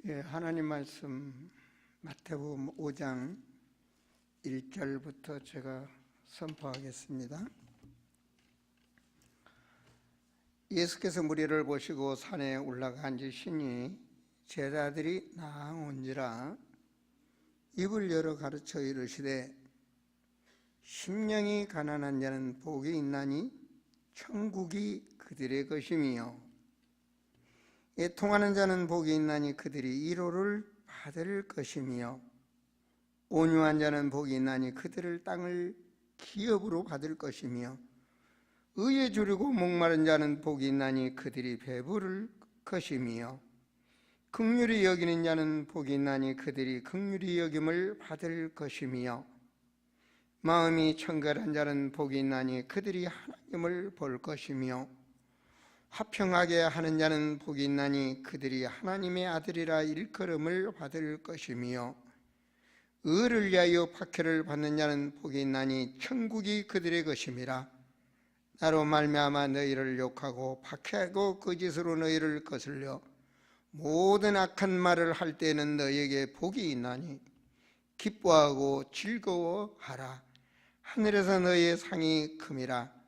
하나님 말씀 마태복음 5장 1절부터 제가 선포하겠습니다. 예수께서 무리를 보시고 산에 올라가 앉으시니 제자들이 나아온지라 입을 열어 가르쳐 이르시되 심령이 가난한 자는 복이 있나니 천국이 그들의 것이며 애통하는 자는 복이 있나니 그들이 위로를 받을 것이며 온유한 자는 복이 있나니 그들을 땅을 기업으로 받을 것이며 의에 주르고 목마른 자는 복이 있나니 그들이 배부를 것이며 긍휼히 여기는 자는 복이 있나니 그들이 긍휼히 여김을 받을 것이며 마음이 청결한 자는 복이 있나니 그들이 하나님을 볼 것이며 화평하게 하는 자는 복이 있나니 그들이 하나님의 아들이라 일컬음을 받을 것이며 의를 위하여 박해를 받는 자는 복이 있나니 천국이 그들의 것임이라. 나로 말미암아 너희를 욕하고 박해하고 거짓으로 너희를 거슬려 모든 악한 말을 할 때에는 너희에게 복이 있나니 기뻐하고 즐거워하라. 하늘에서 너희의 상이 큼이라.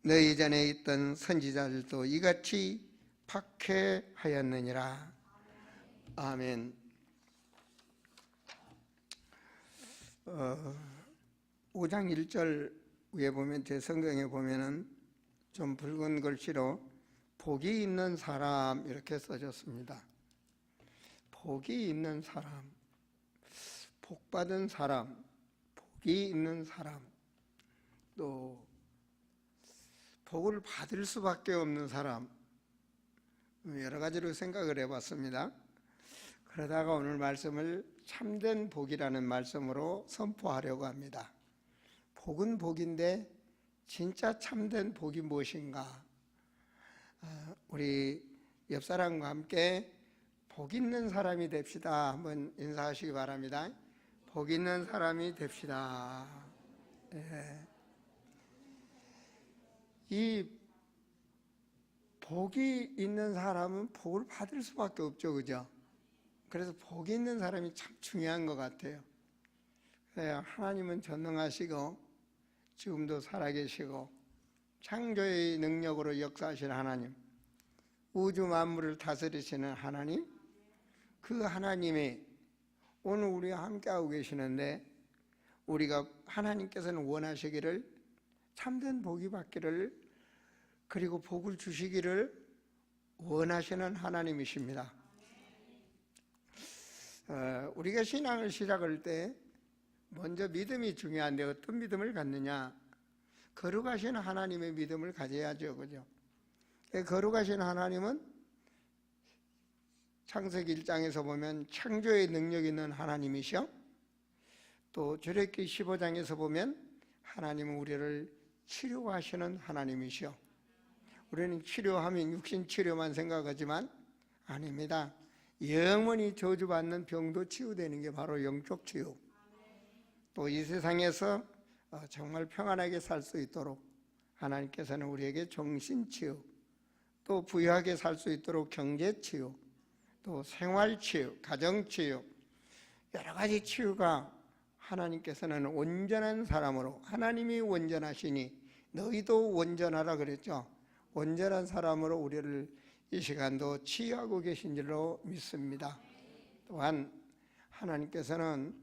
너희 전에 있던 선지자들도 이같이 박해하였느니라. 아멘. 5장 1절 위에 보면, 제 성경에 보면은 좀 붉은 글씨로 복이 있는 사람 이렇게 써졌습니다. 복이 있는 사람, 복받은 사람, 복이 있는 사람, 또 복을 받을 수밖에 없는 사람, 여러 가지로 생각을 해봤습니다. 그러다가 오늘 말씀을 참된 복이라는 말씀으로 선포하려고 합니다. 복은 복인데 진짜 참된 복이 무엇인가? 우리 옆 사람과 함께 복 있는 사람이 됩시다. 한번 인사하시기 바랍니다. 복 있는 사람이 됩시다. 이 복이 있는 사람은 복을 받을 수밖에 없죠, 그죠? 그래서 복이 있는 사람이 참 중요한 것 같아요. 하나님은 전능하시고 지금도 살아계시고 창조의 능력으로 역사하시는 하나님, 우주 만물을 다스리시는 하나님, 그 하나님이 오늘 우리와 함께하고 계시는데, 우리가 하나님께서는 원하시기를 참된 복이 받기를, 그리고 복을 주시기를 원하시는 하나님이십니다. 우리가 신앙을 시작할 때 먼저 믿음이 중요한데 어떤 믿음을 갖느냐? 거룩하신 하나님의 믿음을 가져야죠, 그죠? 거룩하신 하나님은 창세기 1장에서 보면 창조의 능력 있는 하나님이시오. 또 출애굽기 15장에서 보면 하나님은 우리를 치료하시는 하나님이시오. 우리는 치료하면 육신 치료만 생각하지만 아닙니다. 영원히 저주받는 병도 치유되는 게 바로 영적 치유. 또 이 세상에서 정말 평안하게 살 수 있도록 하나님께서는 우리에게 정신치유, 또 부유하게 살 수 있도록 경제치유, 또 생활치유, 가정치유, 여러 가지 치유가 하나님께서는 온전한 사람으로, 하나님이 온전하시니 너희도 온전하라 그랬죠. 온전한 사람으로 우리를 이 시간도 치유하고 계신 줄로 믿습니다. 또한 하나님께서는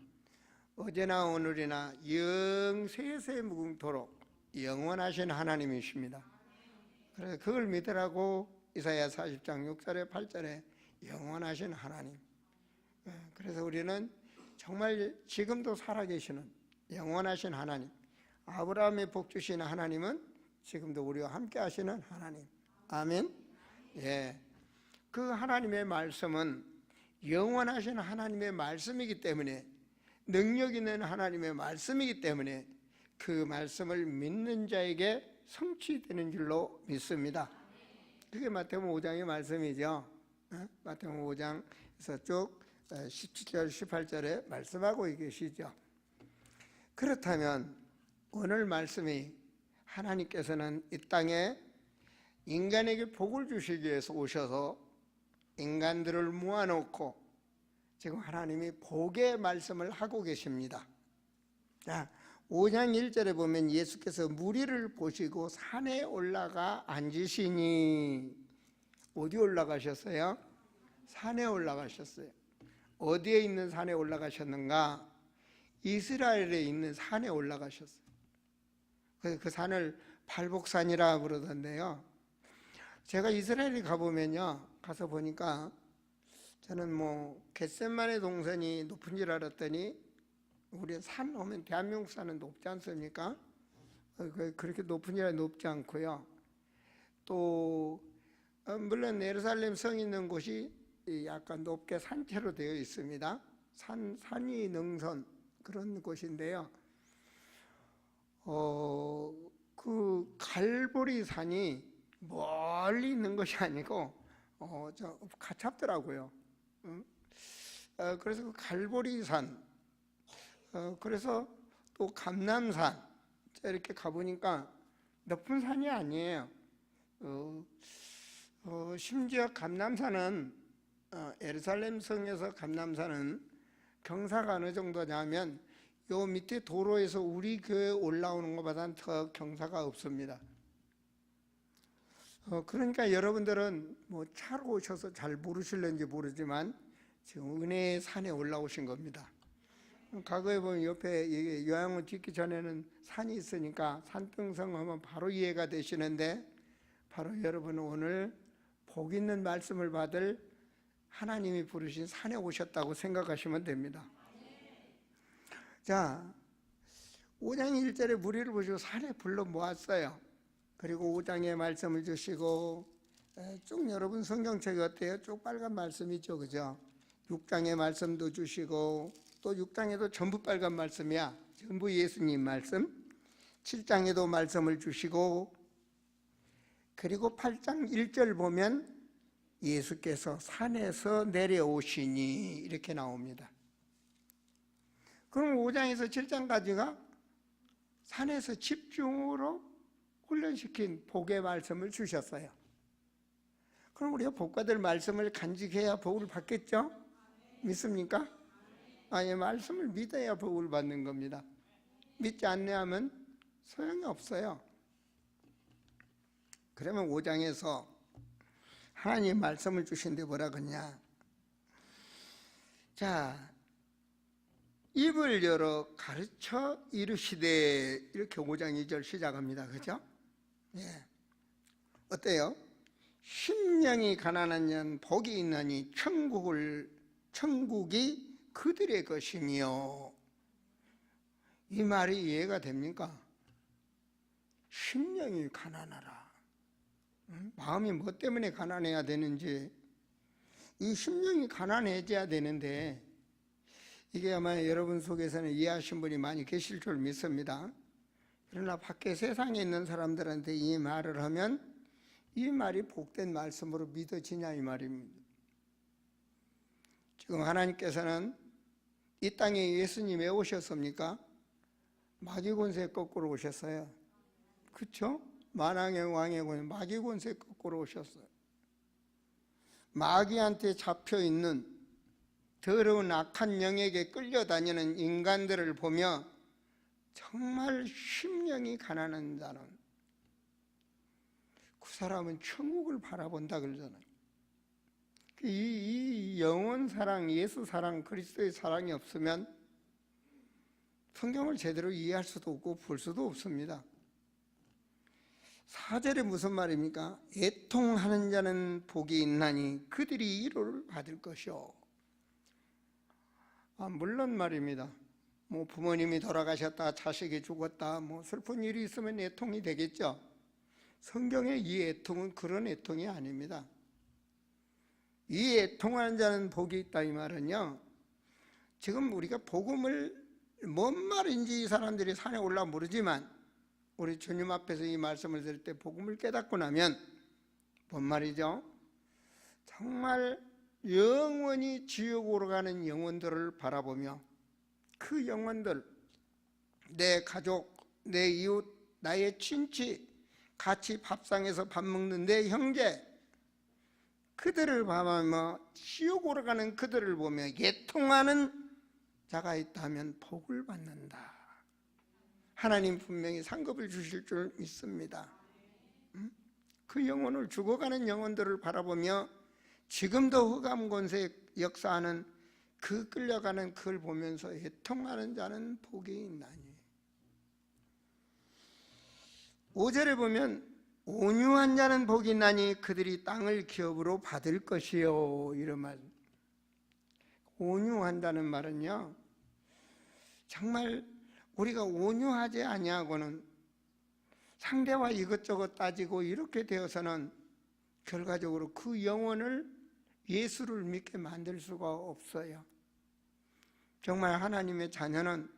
어제나 오늘이나 영세세 무궁토록 영원하신 하나님이십니다. 그래서 그걸 믿으라고 이사야 40장 6절에 8절에 영원하신 하나님. 그래서 우리는 정말 지금도 살아계시는 영원하신 하나님, 아브라함의 복 주시는 하나님은 지금도 우리와 함께 하시는 하나님. 아멘. 그 하나님의 말씀은 영원하신 하나님의 말씀이기 때문에, 능력 있는 하나님의 말씀이기 때문에 그 말씀을 믿는 자에게 성취되는 줄로 믿습니다. 그게 마태복음 5장의 말씀이죠. 마태복음 5장에서 쭉 17절 18절에 말씀하고 계시죠. 그렇다면 오늘 말씀이 하나님께서는 이 땅에 인간에게 복을 주시기 위해서 오셔서 인간들을 모아놓고 지금 하나님이 복의 말씀을 하고 계십니다. 자, 5장 1절에 보면 예수께서 무리를 보시고 산에 올라가 앉으시니, 어디 올라가셨어요? 산에 올라가셨어요. 어디에 있는 산에 올라가셨는가? 이스라엘에 있는 산에 올라가셨어요. 그래서 그 산을 발복산이라 그러던데요. 제가 이스라엘에 가보면요, 가서 보니까 저는 뭐 겟세마네 동산이 높은 줄 알았더니, 우리 산 오면 대한민국 산은 높지 않습니까? 그렇게 높은 줄 알았는데 높지 않고요. 또 물론 예루살렘 성 있는 곳이 약간 높게 산채로 되어 있습니다. 산이 능선 그런 곳인데요. 그 갈보리 산이 멀리 있는 것이 아니고 가깝더라고요. 그래서 그 갈보리 산, 그래서 또 감람산 이렇게 가보니까 높은 산이 아니에요. 심지어 감람산은 예루살렘 성에서 감람산은 경사가 어느 정도냐면 요 밑에 도로에서 우리 교회 올라오는 것보다는 더 경사가 없습니다. 그러니까 여러분들은 뭐 차로 오셔서 잘 모르실는지 모르지만 지금 은혜의 산에 올라오신 겁니다. 과거에 보면 옆에 요양원 짓기 전에는 산이 있으니까 산등성 하면 바로 이해가 되시는데, 바로 여러분은 오늘 복 있는 말씀을 받을 하나님이 부르신 산에 오셨다고 생각하시면 됩니다. 자, 5장 1절에 무리를 보시고 산에 불러 모았어요. 그리고 5장에 말씀을 주시고, 쭉 여러분 성경책이 어때요? 쭉 빨간 말씀이죠, 그죠? 6장에 말씀도 주시고, 또 6장에도 전부 빨간 말씀이야. 전부 예수님 말씀. 7장에도 말씀을 주시고, 그리고 8장 1절 보면 예수께서 산에서 내려오시니 이렇게 나옵니다. 그럼 5장에서 7장까지가 산에서 집중으로 훈련시킨 복의 말씀을 주셨어요. 그럼 우리가 복 받을 말씀을 간직해야 복을 받겠죠? 믿습니까? 아니, 말씀을 믿어야 복을 받는 겁니다. 믿지 않으면 소용이 없어요. 그러면 5장에서 하나님 말씀을 주신데 뭐라 그러냐? 자, 입을 열어 가르쳐 이르시되, 이렇게 5장 2절 시작합니다. 그죠? 예. 어때요? 심령이 가난한 년 복이 있나니 천국이 그들의 것이며. 이 말이 이해가 됩니까? 심령이 가난하라. 마음이 뭐 때문에 가난해야 되는지, 이 심령이 가난해져야 되는데, 이게 아마 여러분 속에서는 이해하신 분이 많이 계실 줄 믿습니다. 그러나 밖에 세상에 있는 사람들한테 이 말을 하면 이 말이 복된 말씀으로 믿어지냐 이 말입니다. 지금 하나님께서는 이 땅에 예수님 왜 오셨습니까? 마귀 권세 거꾸로 오셨어요. 그렇죠? 만왕의 왕의 권세, 마귀 권세 거꾸로 오셨어요. 마귀한테 잡혀있는 더러운 악한 영에게 끌려다니는 인간들을 보며 정말 심령이 가난한 자는 그 사람은 천국을 바라본다 그러잖아요. 이 영원 사랑, 예수 사랑, 그리스도의 사랑이 없으면 성경을 제대로 이해할 수도 없고 볼 수도 없습니다. 4절에 무슨 말입니까? 애통하는 자는 복이 있나니 그들이 위로를 받을 것이요. 물론 말입니다. 뭐 부모님이 돌아가셨다, 자식이 죽었다, 뭐 슬픈 일이 있으면 애통이 되겠죠. 성경의 이 애통은 그런 애통이 아닙니다. 이 애통하는 자는 복이 있다 이 말은요, 지금 우리가 복음을 뭔 말인지 이 사람들이 산에 올라 모르지만 우리 주님 앞에서 이 말씀을 들을 때 복음을 깨닫고 나면 뭔 말이죠? 정말 영원히 지옥으로 가는 영혼들을 바라보며 그 영혼들, 내 가족, 내 이웃, 나의 친치, 같이 밥상에서 밥 먹는 내 형제, 그들을 바라보며 지옥으로 가는 그들을 보며 애통하는 자가 있다면 복을 받는다. 하나님 분명히 상급을 주실 줄 믿습니다. 그 영혼을 죽어가는 영혼들을 바라보며 지금도 흑암 권세에 역사하는 그 끌려가는 그걸 보면서 애통하는 자는 복이 있나니. 5절에 보면 온유한 자는 복이 있나니 그들이 땅을 기업으로 받을 것이요, 이런 말. 온유한다는 말은요, 정말 우리가 온유하지 아니하고는 상대와 이것저것 따지고 이렇게 되어서는 결과적으로 그 영혼을 예수를 믿게 만들 수가 없어요. 정말 하나님의 자녀는,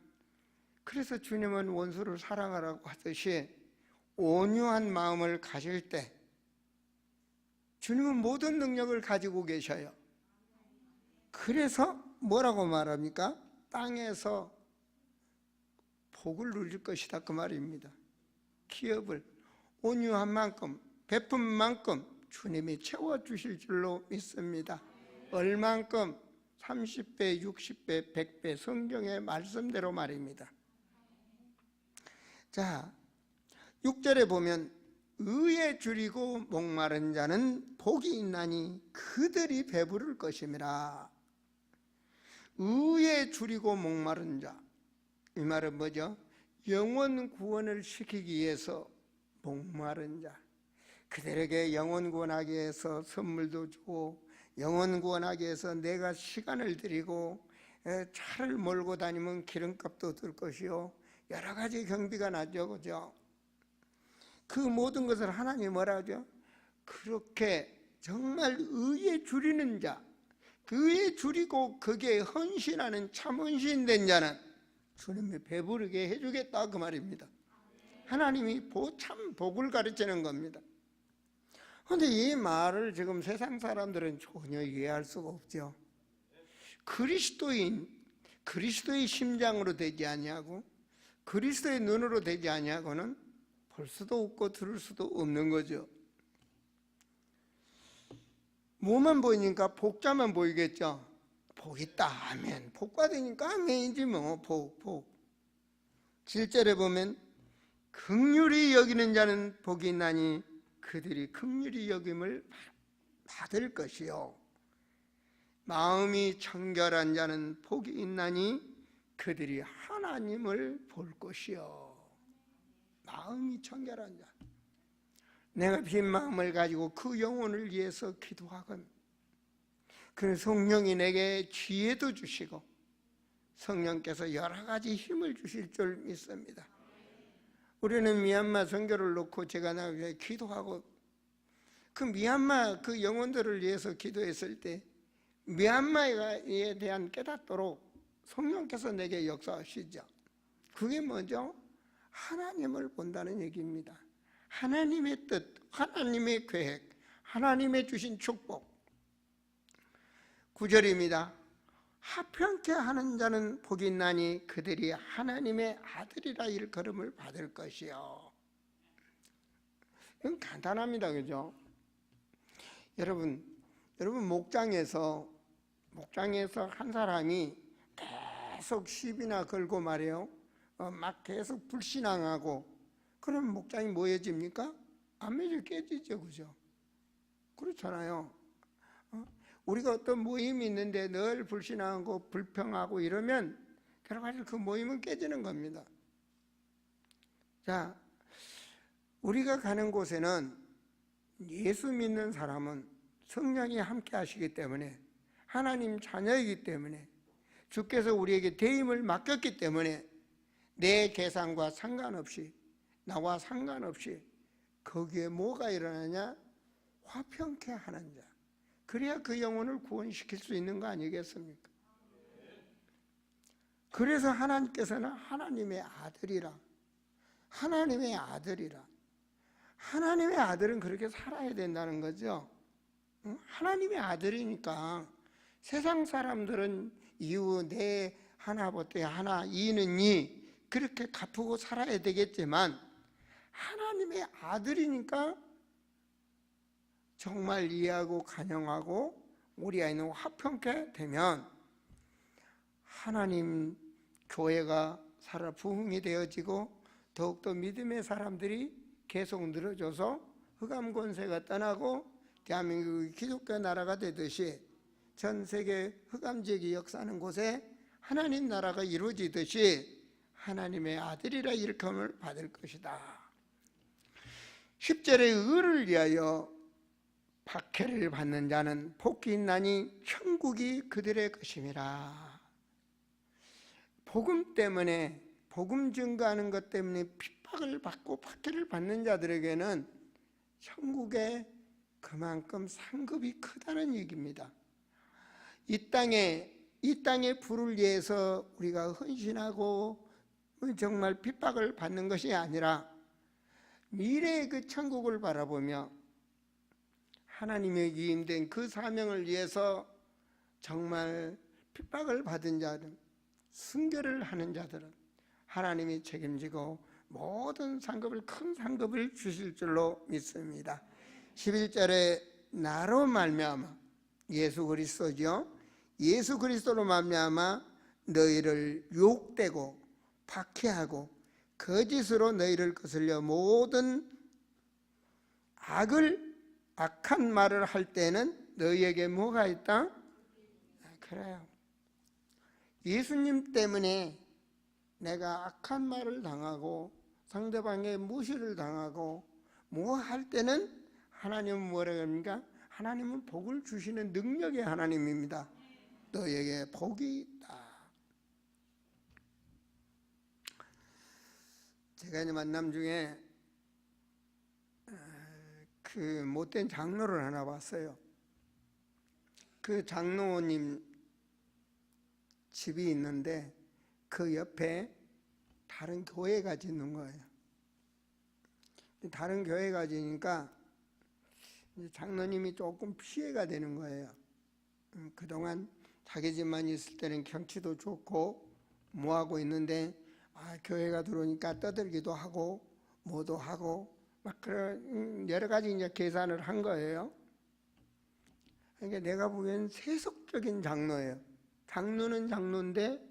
그래서 주님은 원수를 사랑하라고 하듯이 온유한 마음을 가질 때 주님은 모든 능력을 가지고 계셔요. 그래서 뭐라고 말합니까? 땅에서 복을 누릴 것이다, 그 말입니다. 기업을 온유한 만큼, 베푼 만큼 주님이 채워주실 줄로 믿습니다. 얼만큼? 30배, 60배, 100배, 성경의 말씀대로 말입니다. 자, 6절에 보면 의에 줄이고 목마른 자는 복이 있나니 그들이 배부를 것임이라. 의에 줄이고 목마른 자, 이 말은 뭐죠? 영혼 구원을 시키기 위해서 목마른 자, 그들에게 영혼 구원하기 위해서 선물도 주고 영혼 구원하기 위해서 내가 시간을 들이고 차를 몰고 다니면 기름값도 들 것이요, 여러 가지 경비가 나죠, 그죠? 그 모든 것을 하나님이 뭐라 하죠? 그렇게 정말 의에 줄이는 자, 의에 줄이고 거기에 헌신하는 참 헌신된 자는 주님이 배부르게 해주겠다, 그 말입니다. 하나님이 참 복을 가르치는 겁니다. 그런데 이 말을 지금 세상 사람들은 전혀 이해할 수가 없죠. 그리스도인, 그리스도의 심장으로 되지 아니하고 그리스도의 눈으로 되지 아니하고는 볼 수도 없고 들을 수도 없는 거죠. 뭐만 보이니까 복자만 보이겠죠. 복 있다, 아멘. 복 받으니까 아멘이지 뭐. 복. 7절에 보면 긍휼히 여기는 자는 복이 있나니 그들이 긍휼히 여김을 받을 것이요, 마음이 청결한 자는 복이 있나니 그들이 하나님을 볼 것이요. 마음이 청결한 자, 내가 빈 마음을 가지고 그 영혼을 위해서 기도하건 그 성령이 내게 지혜도 주시고 성령께서 여러 가지 힘을 주실 줄 믿습니다. 우리는 미얀마 선교를 놓고 제가 나중에 기도하고 그 미얀마 그 영혼들을 위해서 기도했을 때 미얀마에 대한 깨닫도록 성령께서 내게 역사하시죠. 그게 뭐죠? 하나님을 본다는 얘기입니다. 하나님의 뜻, 하나님의 계획, 하나님의 주신 축복. 9절입니다. 화평케 하는 자는 복이 있나니 그들이 하나님의 아들이라 일컬음을 받을 것이요. 이건 간단합니다, 그죠? 여러분 목장에서 한 사람이 계속 시비나 걸고 말이에요. 막 계속 불신앙하고 그럼 목장이 뭐해집니까? 안 맺어 깨지죠, 그죠? 그렇잖아요. 우리가 어떤 모임이 있는데 늘 불신앙하고 불평하고 이러면 결과적으로 그 모임은 깨지는 겁니다. 자, 우리가 가는 곳에는 예수 믿는 사람은 성령이 함께 하시기 때문에 하나님 자녀이기 때문에 주께서 우리에게 대임을 맡겼기 때문에 내 계산과 상관없이 나와 상관없이 거기에 뭐가 일어나냐? 화평케 하는 자. 그래야 그 영혼을 구원시킬 수 있는 거 아니겠습니까? 그래서 하나님께서는 하나님의 아들이라. 하나님의 아들은 그렇게 살아야 된다는 거죠. 하나님의 아들이니까 세상 사람들은 이유 내 하나 보태 하나 이는 이 그렇게 갚고 살아야 되겠지만 하나님의 아들이니까 정말 이해하고 간영하고 우리 아이는 화평케 되면 하나님 교회가 살아 부흥이 되어지고 더욱더 믿음의 사람들이 계속 늘어져서 흑암 권세가 떠나고 대한민국이 기독교 나라가 되듯이 전 세계 흑암 지역이 역사하는 곳에 하나님 나라가 이루어지듯이 하나님의 아들이라 일컬음을 받을 것이다. 10절에 의를 위하여 박해를 받는 자는 복이 있나니 천국이 그들의 것임이라. 복음 때문에, 복음 증거하는 것 때문에 핍박을 받고 박해를 받는 자들에게는 천국에 그만큼 상급이 크다는 얘기입니다. 이 땅의 부를 위해서 우리가 헌신하고 정말 핍박을 받는 것이 아니라 미래의 그 천국을 바라보며 하나님의 위임된 그 사명을 위해서 정말 핍박을 받은 자들, 순교를 하는 자들은 하나님이 책임지고 모든 상급을, 큰 상급을 주실 줄로 믿습니다. 11절에 나로 말미암아, 예수 그리스도죠. 예수 그리스도로 말미암아 너희를 욕되고 박해하고 거짓으로 너희를 거슬려 모든 악한 말을 할 때는 너희에게 뭐가 있다? 그래요. 예수님 때문에 내가 악한 말을 당하고 상대방의 무시를 당하고 뭐 할 때는 하나님은 뭐라고 합니까? 하나님은 복을 주시는 능력의 하나님입니다. 너에게 복이 있다. 제가 이제 만남 중에 그 못된 장로를 하나 봤어요. 그 장로님 집이 있는데 그 옆에 다른 교회가 짓는 거예요. 다른 교회가 지니까 장로님이 조금 피해가 되는 거예요. 그동안 자기 집만 있을 때는 경치도 좋고 뭐하고 있는데 교회가 들어오니까 떠들기도 하고 뭐도 하고 막 그런 여러 가지 이제 계산을 한 거예요. 그러니까 내가 보기엔 세속적인 장로예요. 장로는 장로인데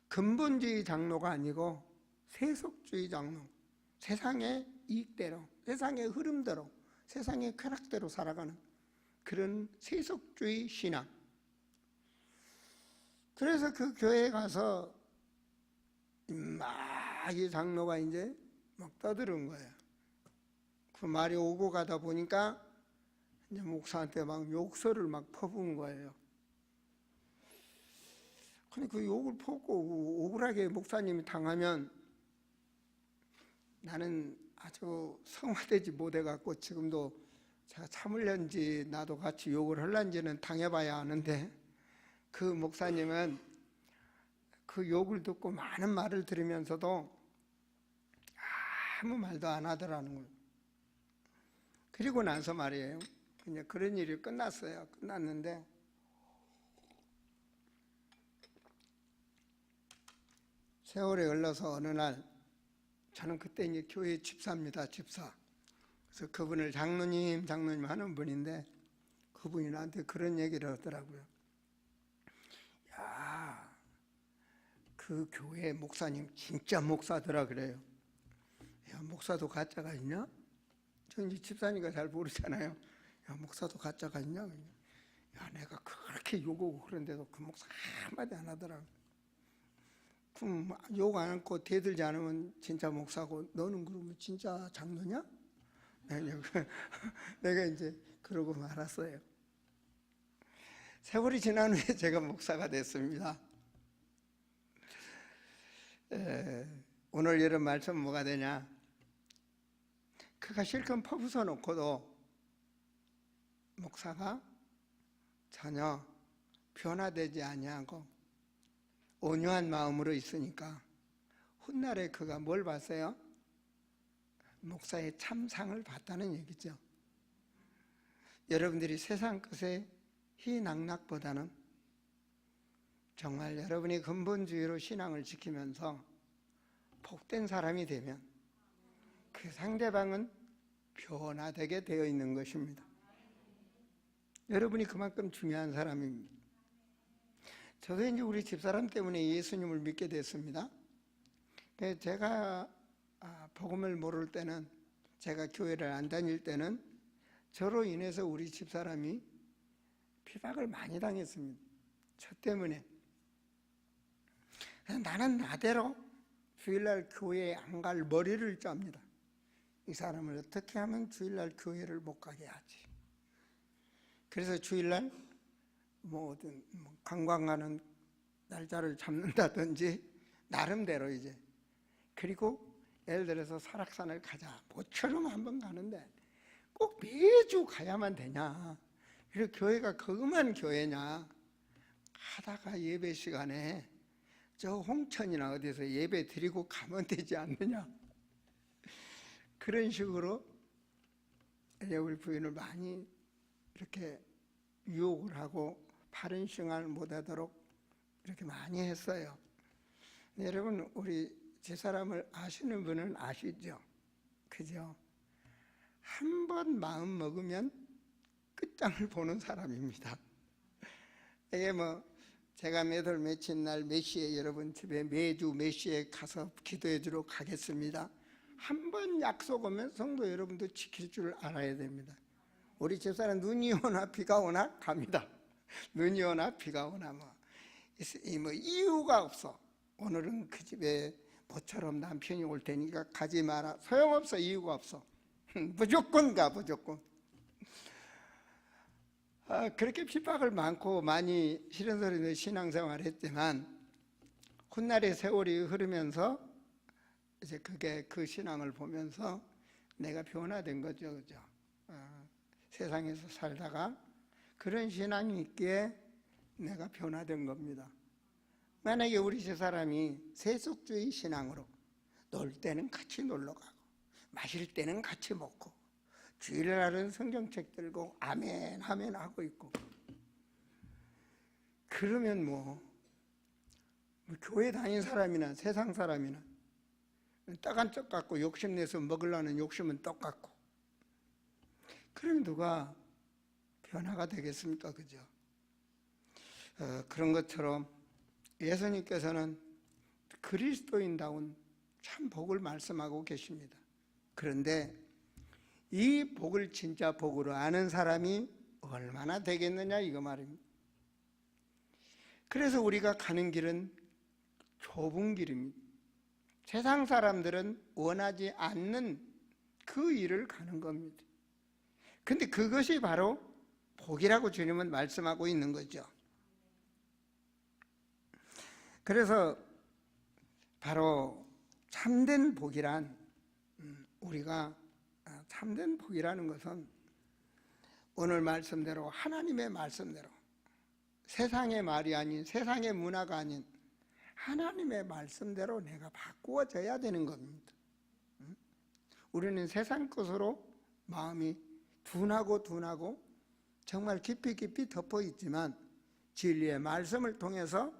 근본주의 장로가 아니고 세속주의 장로. 세상의 이익대로, 세상의 흐름대로, 세상의 쾌락대로 살아가는 그런 세속주의 신앙. 그래서 그 교회에 가서 막 이 장로가 이제 막 떠드는 거예요. 그 말이 오고 가다 보니까 이제 목사한테 막 욕설을 막 퍼부은 거예요. 근데 그 욕을 퍼고 억울하게 목사님이 당하면 나는 아주 성화되지 못해갖고 지금도 제가 참을련지 나도 같이 욕을 할란지는 당해봐야 아는데 그 목사님은 그 욕을 듣고 많은 말을 들으면서도 아무 말도 안 하더라는 거예요. 그리고 나서 말이에요. 그냥 그런 일이 끝났어요. 끝났는데 세월이 흘러서 어느 날 저는 그때 이제 교회 집사입니다. 집사. 그래서 그분을 장로님 하는 분인데 그분이 나한테 그런 얘기를 하더라고요. 야, 그 교회 목사님 진짜 목사더라 그래요. 야, 목사도 가짜가 있냐? 저 이제 집사니까 잘 모르잖아요. 야, 목사도 가짜가 있냐? 야, 내가 그렇게 욕하고 그런데도 그 목사 한마디 안 하더라고. 그럼 욕 안 하고 대들지 않으면 진짜 목사고 너는 그러면 진짜 장로냐? 내가 이제 그러고 말았어요. 세월이 지난 후에 제가 목사가 됐습니다. 오늘 이런 말씀 뭐가 되냐? 그가 실컷 퍼부숴 놓고도 목사가 전혀 변화되지 아니하고 온유한 마음으로 있으니까 훗날에 그가 뭘 봤어요? 목사의 참상을 봤다는 얘기죠. 여러분들이 세상 것의 희낙낙보다는 정말 여러분이 근본주의로 신앙을 지키면서 복된 사람이 되면 그 상대방은 변화되게 되어 있는 것입니다. 여러분이 그만큼 중요한 사람입니다. 저도 이제 우리 집사람 때문에 예수님을 믿게 됐습니다. 제가 복음을 모를 때는, 제가 교회를 안 다닐 때는 저로 인해서 우리 집사람이 비박을 많이 당했습니다. 저 때문에. 나는 나대로 주일날 교회에 안 갈 머리를 짭니다. 이 사람을 어떻게 하면 주일날 교회를 못 가게 하지. 그래서 주일날 뭐든 관광 가는 날짜를 잡는다든지 나름대로 이제, 그리고 예를 들어서 설악산을 가자, 모처럼 한번 가는데 꼭 매주 가야만 되냐, 그리고 교회가 그것만 교회냐 하다가 예배 시간에 저 홍천이나 어디서 예배 드리고 가면 되지 않느냐, 그런 식으로 우리 부인을 많이 이렇게 유혹을 하고 바른 생활 못하도록 이렇게 많이 했어요. 여러분, 우리 제 사람을 아시는 분은 아시죠? 그죠? 한 번 마음 먹으면 끝장을 보는 사람입니다. 이게 제가 몇 월 며칠 날 몇 시에 여러분 집에 매주 몇 시에 가서 기도해 주러 가겠습니다. 한 번 약속 오면 성도 여러분도 지킬 줄 알아야 됩니다. 우리 집사람 눈이 오나 비가 오나 갑니다. 눈이 오나 비가 오나 이유가 없어. 오늘은 그 집에 모처럼 남편이 올 테니까 가지 마라. 소용없어. 이유가 없어. 무조건 가, 무조건. 그렇게 핍박을 많이 싫은 소리로 신앙생활을 했지만 훗날의 세월이 흐르면서 이제 그 신앙을 보면서 내가 변화된 거죠, 그죠? 세상에서 살다가 그런 신앙이 있기에 내가 변화된 겁니다. 만약에 우리 세 사람이 세속주의 신앙으로 놀 때는 같이 놀러 가고 마실 때는 같이 먹고 주일날은 성경책 들고 아멘 아멘 하고 있고, 그러면 교회 다닌 사람이나 세상 사람이나 떡 한 쪽 갖고 욕심내서 먹으려는 욕심은 똑같고, 그럼 누가 변화가 되겠습니까? 그죠? 그런 것처럼 예수님께서는 그리스도인다운 참 복을 말씀하고 계십니다. 그런데 이 복을 진짜 복으로 아는 사람이 얼마나 되겠느냐, 이거 말입니다. 그래서 우리가 가는 길은 좁은 길입니다. 세상 사람들은 원하지 않는 그 일을 가는 겁니다. 근데 그것이 바로 복이라고 주님은 말씀하고 있는 거죠. 그래서 바로 참된 복이란, 우리가 참된 복이라는 것은 오늘 말씀대로 하나님의 말씀대로, 세상의 말이 아닌, 세상의 문화가 아닌 하나님의 말씀대로 내가 바꾸어져야 되는 겁니다. 우리는 세상 것으로 마음이 둔하고 정말 깊이 덮어 있지만 진리의 말씀을 통해서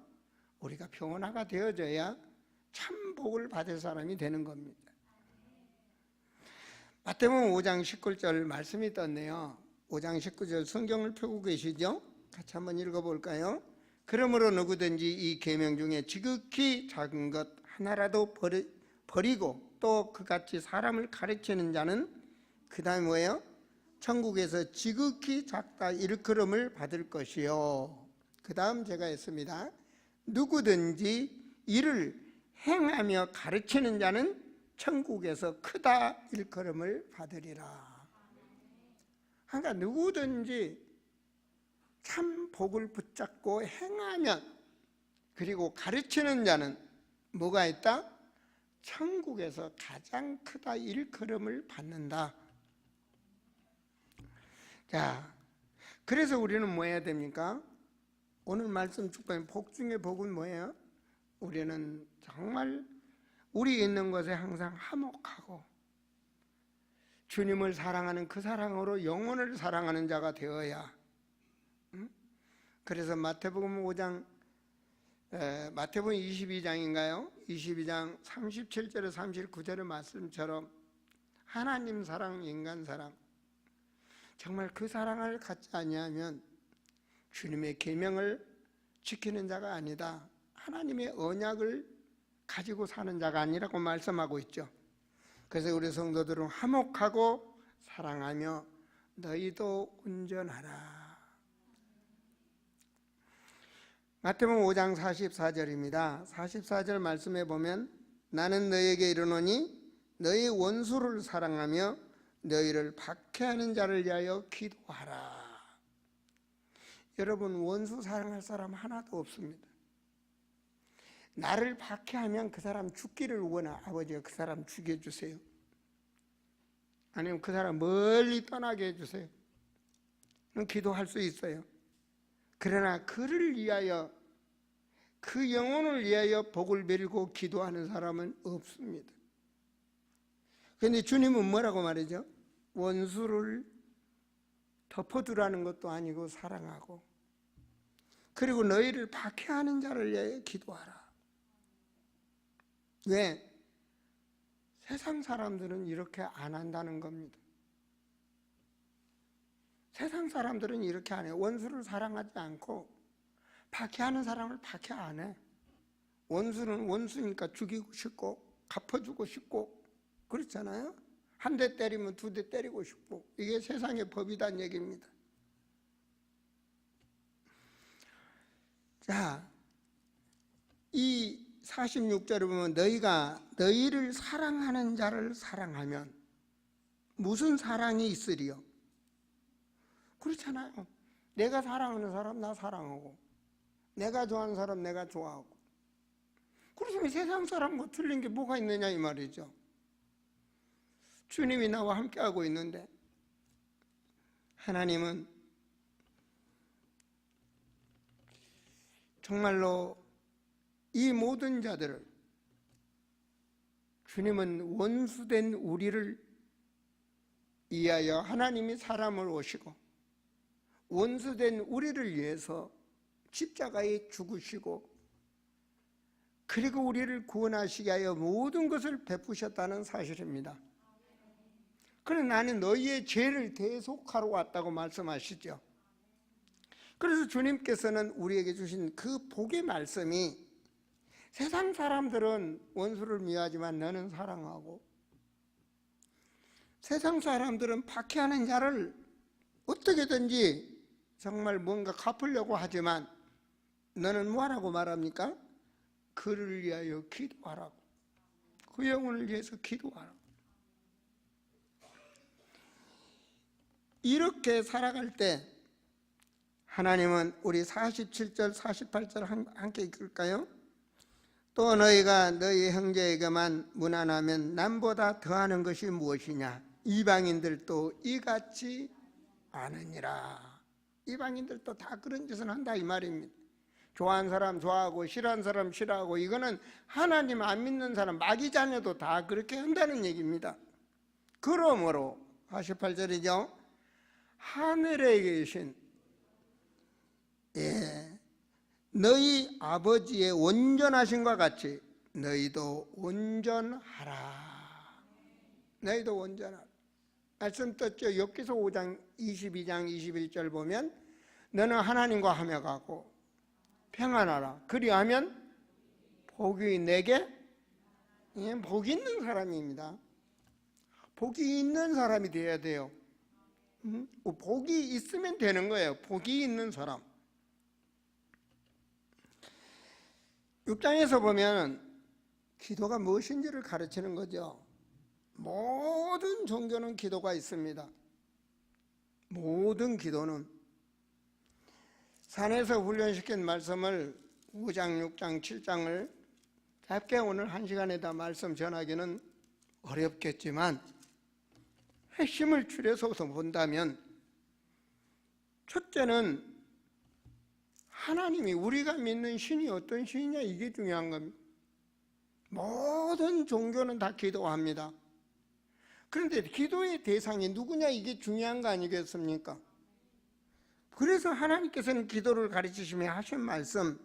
우리가 변화가 되어져야 참 복을 받을 사람이 되는 겁니다. 마태복음 5장 19절 말씀이 떴네요. 5장 19절 성경을 펴고 계시죠? 같이 한번 읽어볼까요? 그러므로 누구든지 이 계명 중에 지극히 작은 것 하나라도 버리고 또 그같이 사람을 가르치는 자는 그 다음에 뭐예요? 천국에서 지극히 작다 일컬음을 받을 것이요. 그 다음 제가 했습니다. 누구든지 이를 행하며 가르치는 자는 천국에서 크다 일컬음을 받으리라. 그러니까 누구든지 참 복을 붙잡고 행하면, 그리고 가르치는 자는 뭐가 있다? 천국에서 가장 크다 일컬음을 받는다. 자, 그래서 우리는 뭐 해야 됩니까? 오늘 말씀 축복의 복 중에 복은 뭐예요? 우리는 정말 우리 있는 것에 항상 화목하고 주님을 사랑하는 그 사랑으로 영혼을 사랑하는 자가 되어야. 그래서 마태복음 5장, 마태복음 22장인가요? 22장 37절에 39절의 말씀처럼 하나님 사랑, 인간 사랑, 정말 그 사랑을 갖지 아니하면 주님의 계명을 지키는 자가 아니다. 하나님의 언약을 가지고 사는 자가 아니라고 말씀하고 있죠. 그래서 우리 성도들은 화목하고 사랑하며 너희도 온전하라. 마태복음 5장 44절입니다. 44절 말씀에 보면 나는 너희에게 이르노니 너희 원수를 사랑하며 너희를 박해하는 자를 위하여 기도하라. 여러분, 원수 사랑할 사람 하나도 없습니다. 나를 박해하면 그 사람 죽기를 원하. 아버지가 그 사람 죽여주세요. 아니면 그 사람 멀리 떠나게 해주세요. 기도할 수 있어요. 그러나 그를 위하여, 그 영혼을 위하여 복을 빌고 기도하는 사람은 없습니다. 그런데 주님은 뭐라고 말이죠? 원수를 덮어두라는 것도 아니고 사랑하고, 그리고 너희를 박해하는 자를 위하여 기도하라. 왜? 세상 사람들은 이렇게 안 한다는 겁니다. 세상 사람들은 이렇게 안 해요. 원수를 사랑하지 않고 박해하는 사람을 박해 안 해. 원수는 원수니까 죽이고 싶고 갚아주고 싶고 그렇잖아요. 한 대 때리면 두 대 때리고 싶고, 이게 세상의 법이란 얘기입니다. 자, 이 46절에 보면 너희가 너희를 사랑하는 자를 사랑하면 무슨 사랑이 있으리요? 그렇잖아요. 내가 사랑하는 사람 나 사랑하고, 내가 좋아하는 사람 내가 좋아하고. 그렇지만 세상 사람과 틀린 게 뭐가 있느냐 이 말이죠. 주님이 나와 함께하고 있는데 하나님은 정말로 이 모든 자들을, 주님은 원수된 우리를 위하여 하나님이 사람을 오시고 원수된 우리를 위해서 십자가에 죽으시고, 그리고 우리를 구원하시게 하여 모든 것을 베푸셨다는 사실입니다. 그러나 나는 너희의 죄를 대속하러 왔다고 말씀하시죠. 그래서 주님께서는 우리에게 주신 그 복의 말씀이, 세상 사람들은 원수를 미워하지만 너는 사랑하고, 세상 사람들은 박해하는 자를 어떻게든지 정말 뭔가 갚으려고 하지만 너는 뭐라고 말합니까? 그를 위하여 기도하라고, 그 영혼을 위해서 기도하라고. 이렇게 살아갈 때 하나님은, 우리 47절 48절 함께 읽을까요? 또 너희가 너희 형제에게만 무난하면 남보다 더하는 것이 무엇이냐? 이방인들도 이같이 아느니라. 이방인들도 다 그런 짓을 한다 이 말입니다. 좋아하는 사람 좋아하고 싫어하는 사람 싫어하고, 이거는 하나님 안 믿는 사람 마귀 자녀도 다 그렇게 한다는 얘기입니다. 그러므로 48절이죠. 하늘에 계신 너희 아버지의 온전하심과 같이 너희도 온전하라. 너희도 온전하라. 말씀 떴죠. 욥기서 5장 22장 21절 보면 너는 하나님과 하며 가고 평안하라. 그리하면 복이 내게, 복이 있는 사람입니다. 복이 있는 사람이 되어야 돼요. 복이 있으면 되는 거예요. 복이 있는 사람. 6장에서 보면 기도가 무엇인지를 가르치는 거죠. 모든 종교는 기도가 있습니다. 모든 기도는. 산에서 훈련시킨 말씀을 5장, 6장, 7장을 짧게 오늘 1시간에 다 말씀 전하기는 어렵겠지만 핵심을 추려서 본다면, 첫째는 하나님이, 우리가 믿는 신이 어떤 신이냐, 이게 중요한 겁니다. 모든 종교는 다 기도합니다. 그런데 기도의 대상이 누구냐, 이게 중요한 거 아니겠습니까? 그래서 하나님께서는 기도를 가르치시며 하신 말씀,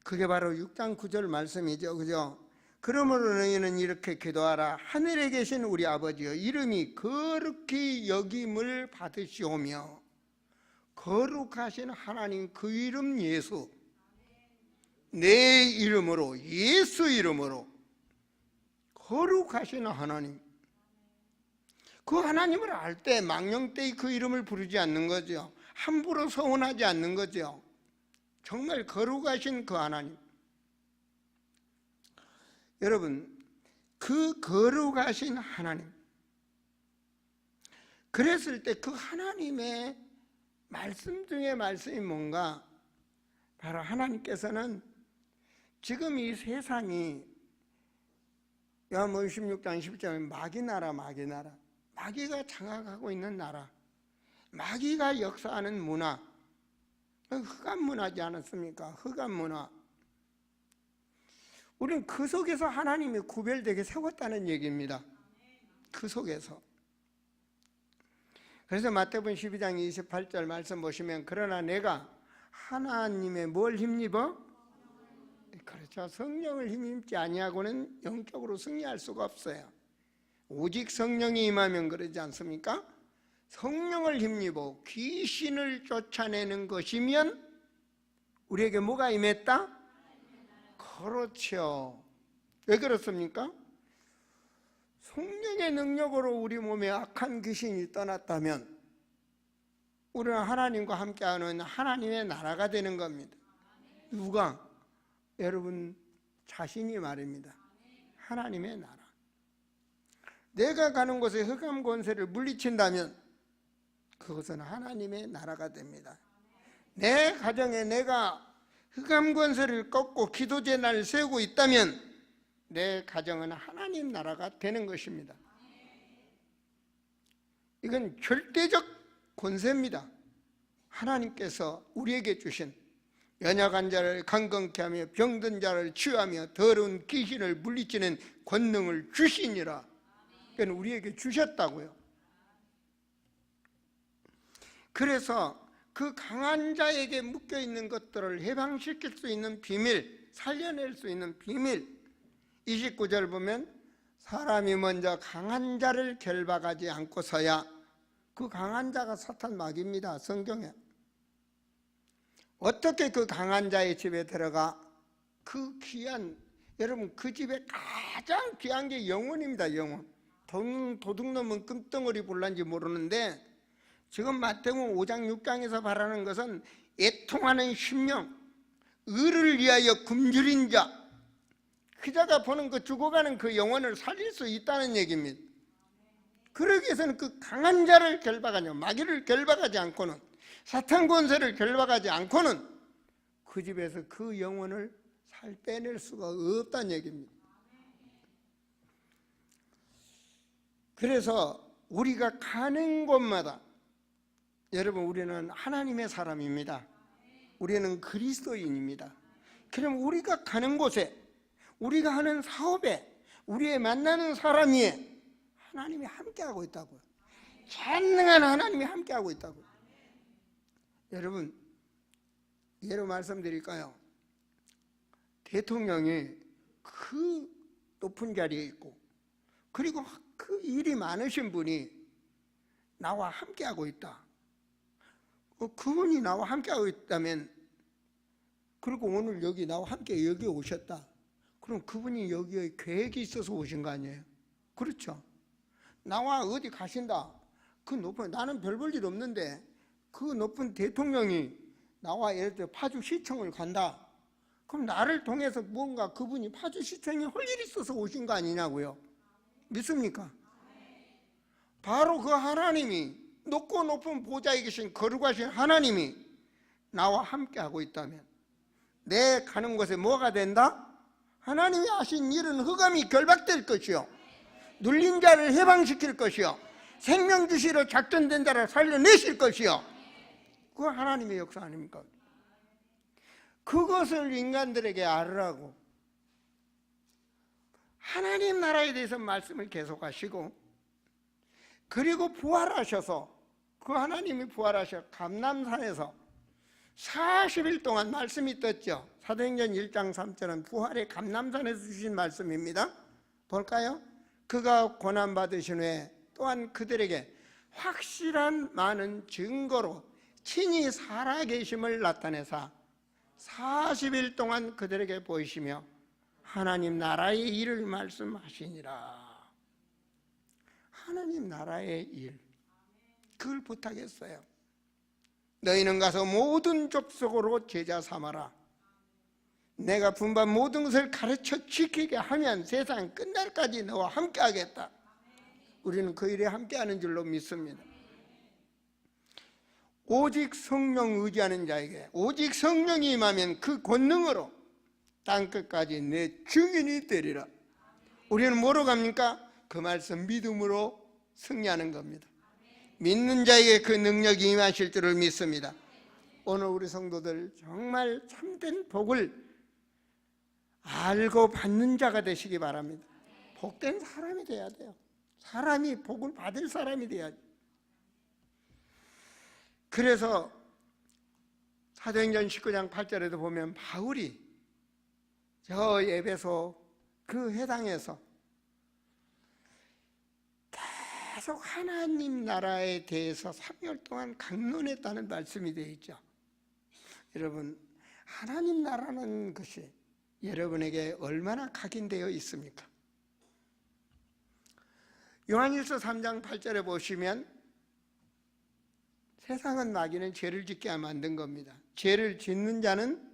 그게 바로 6장 9절 말씀이죠. 그죠? 그러므로 너희는 이렇게 기도하라. 하늘에 계신 우리 아버지여, 이름이 거룩히 여김을 받으시오며, 거룩하신 하나님 그 이름 예수, 내 이름으로, 예수 이름으로 거룩하신 하나님, 그 하나님을 알 때 망령되이 그 이름을 부르지 않는 거죠. 함부로 서운하지 않는 거죠. 정말 거룩하신 그 하나님. 여러분, 그 거룩하신 하나님, 그랬을 때 그 하나님의 말씀 중에 말씀이 뭔가? 바로 하나님께서는 지금 이 세상이 요한복음 16장 10절에 마귀 나라, 마귀 나라, 마귀가 장악하고 있는 나라, 마귀가 역사하는 문화, 흑암 문화지 않았습니까? 흑암 문화. 우리는 그 속에서 하나님이 구별되게 세웠다는 얘기입니다. 그 속에서. 그래서 마태복음 12장 28절 말씀 보시면, 그러나 내가 하나님의 뭘 힘입어? 그렇죠. 성령을 힘입지 아니하고는 영적으로 승리할 수가 없어요. 오직 성령이 임하면 그러지 않습니까? 성령을 힘입어 귀신을 쫓아내는 것이면 우리에게 뭐가 임했다? 그렇죠. 왜 그렇습니까? 성령의 능력으로 우리 몸에 악한 귀신이 떠났다면 우리는 하나님과 함께하는 하나님의 나라가 되는 겁니다. 누가? 여러분 자신이 말입니다. 하나님의 나라. 내가 가는 곳에 흑암 권세를 물리친다면 그것은 하나님의 나라가 됩니다. 내 가정에 내가 흑암 권세를 꺾고 기도 제단을 세우고 있다면 내 가정은 하나님 나라가 되는 것입니다. 이건 절대적 권세입니다. 하나님께서 우리에게 주신 연약한 자를 강건케 하며 병든 자를 치유하며 더러운 귀신을 물리치는 권능을 주시니라. 그건 우리에게 주셨다고요. 그래서 그 강한 자에게 묶여있는 것들을 해방시킬 수 있는 비밀, 살려낼 수 있는 비밀, 29절 보면 사람이 먼저 강한 자를 결박하지 않고서야, 그 강한 자가 사탄 마귀입니다. 성경에. 어떻게 그 강한 자의 집에 들어가? 그 귀한, 여러분 그 집에 가장 귀한 게 영혼입니다. 영혼. 도둑놈은 금덩어리 볼란지 모르는데 지금 마태복음 5장 6장에서 말하는 것은 애통하는 심령, 의를 위하여 굶주린 자, 그 자가 보는 그 죽어가는 그 영혼을 살릴 수 있다는 얘기입니다. 그러기 위해서는 그 강한 자를 결박하냐, 마귀를 결박하지 않고는, 사탄 권세를 결박하지 않고는 그 집에서 그 영혼을 빼낼 수가 없다는 얘기입니다. 그래서 우리가 가는 곳마다, 여러분 우리는 하나님의 사람입니다. 우리는 그리스도인입니다. 그럼 우리가 가는 곳에, 우리가 하는 사업에, 우리의 만나는 사람 위에 하나님이 함께하고 있다고요. 전능한 하나님이 함께하고 있다고요. 여러분 예로 말씀드릴까요? 대통령이 그 높은 자리에 있고, 그리고 그 일이 많으신 분이 나와 함께하고 있다. 그분이 나와 함께하고 있다면, 그리고 오늘 여기 나와 함께 여기 오셨다. 그럼 그분이 여기에 계획이 있어서 오신 거 아니에요? 그렇죠. 나와 어디 가신다. 그 높은, 나는 별 볼 일 없는데 그 높은 대통령이 나와 예를 들어 파주시청을 간다. 그럼 나를 통해서 뭔가 그분이 파주시청에 할 일이 있어서 오신 거 아니냐고요. 믿습니까? 바로 그 하나님이, 높고 높은 보좌에 계신 거룩하신 하나님이 나와 함께하고 있다면 내 가는 곳에 뭐가 된다? 하나님이 하신 일은 흑암이 결박될 것이요, 눌린 자를 해방시킬 것이요, 생명 주시러 작전된 자를 살려내실 것이요, 그 하나님의 역사 아닙니까? 그것을 인간들에게 알으라고 하나님 나라에 대해서 말씀을 계속하시고, 그리고 부활하셔서, 그 하나님이 부활하셔 감람산에서 40일 동안 말씀이 떴죠. 사도행전 1장 3절은 부활의 감람산에서 주신 말씀입니다. 볼까요? 그가 고난받으신 후에 또한 그들에게 확실한 많은 증거로 친히 살아계심을 나타내사 40일 동안 그들에게 보이시며 하나님 나라의 일을 말씀하시니라. 하나님 나라의 일, 그걸 부탁했어요. 너희는 가서 모든 족속으로 제자 삼아라. 내가 분반 모든 것을 가르쳐 지키게 하면 세상 끝날까지 너와 함께 하겠다. 우리는 그 일에 함께하는 줄로 믿습니다. 오직 성령 의지하는 자에게 오직 성령이 임하면 그 권능으로 땅끝까지 내 증인이 되리라. 우리는 뭐로 갑니까? 그 말씀 믿음으로 승리하는 겁니다. 믿는 자에게 그 능력이 임하실 줄을 믿습니다. 오늘 우리 성도들 정말 참된 복을 알고 받는 자가 되시기 바랍니다. 복된 사람이 돼야 돼요. 사람이 복을 받을 사람이 돼야죠. 그래서 사도행전 19장 8절에도 보면 바울이 저 에베소 그 회당에서 계속 하나님 나라에 대해서 3개월 동안 강론했다는 말씀이 되어 있죠. 여러분, 하나님 나라는 것이 여러분에게 얼마나 각인되어 있습니까? 요한일서 3장 8절에 보시면 세상은 마귀는 죄를 짓게 만든 겁니다. 죄를 짓는 자는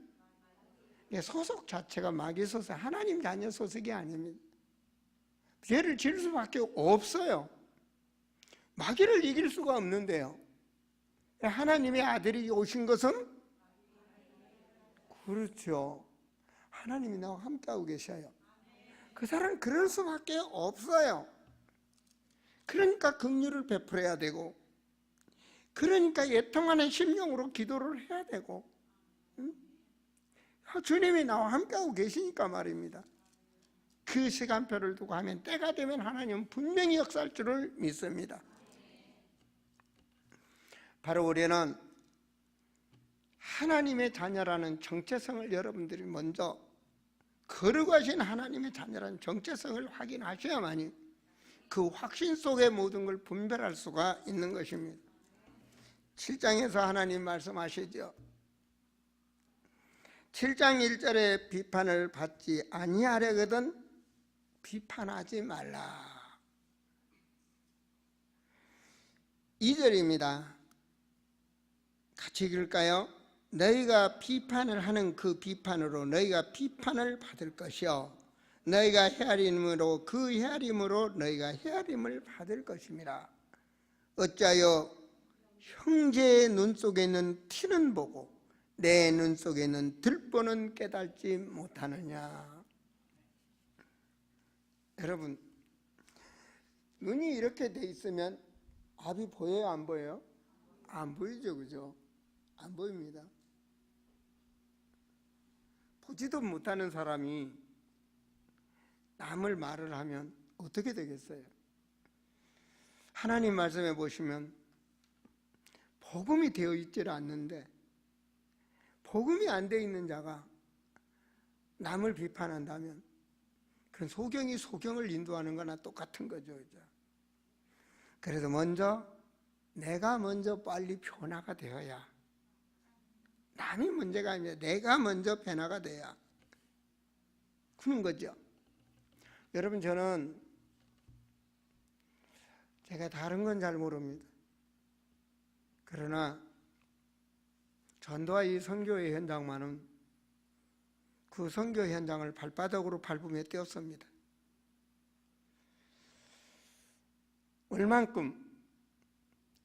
소속 자체가 마귀 소속, 하나님 자녀 소속이 아닙니다. 죄를 지을 수밖에 없어요. 마귀를 이길 수가 없는데요. 하나님의 아들이 오신 것은 그렇죠. 하나님이 나와 함께하고 계셔요. 그 사람은 그럴 수밖에 없어요. 그러니까 긍휼을 베풀어야 되고, 그러니까 애통하는 심령으로 기도를 해야 되고, 주님이 나와 함께하고 계시니까 말입니다. 그 시간표를 두고 하면 때가 되면 하나님은 분명히 역사할 줄을 믿습니다. 바로 우리는 하나님의 자녀라는 정체성을 여러분들이 먼저 거룩하신 하나님의 자녀라는 정체성을 확인하셔야만이 그 확신 속에 모든 걸 분별할 수가 있는 것입니다. 7장에서 하나님 말씀하시죠. 7장 1절에 비판을 받지 아니하려거든 비판하지 말라. 2절입니다. 같이 읽을까요? 너희가 비판을 하는 그 비판으로 너희가 비판을 받을 것이요 너희가 헤아림으로 그 헤아림으로 너희가 헤아림을 받을 것임이라. 어찌하여 형제의 눈 속에 있는 티는 보고 내 눈 속에 있는 들보는 깨닫지 못하느냐. 여러분, 눈이 이렇게 돼 있으면 앞이 보여요, 안 보여요? 안 보이죠, 그죠? 안 보입니다. 보지도 못하는 사람이 남을 말을 하면 어떻게 되겠어요? 하나님 말씀에 보시면 복음이 되어 있지 않는데 복음이 안 되어 있는 자가 남을 비판한다면 그건 소경이 소경을 인도하는 거나 똑같은 거죠. 그래서 내가 먼저 빨리 변화가 되어야, 남이 문제가 아니라 내가 먼저 변화가 돼야 그런 거죠. 여러분, 제가 다른 건 잘 모릅니다. 그러나 전도와 이 선교의 현장만은 그 선교 현장을 발바닥으로 밟으며 뛰었습니다. 얼만큼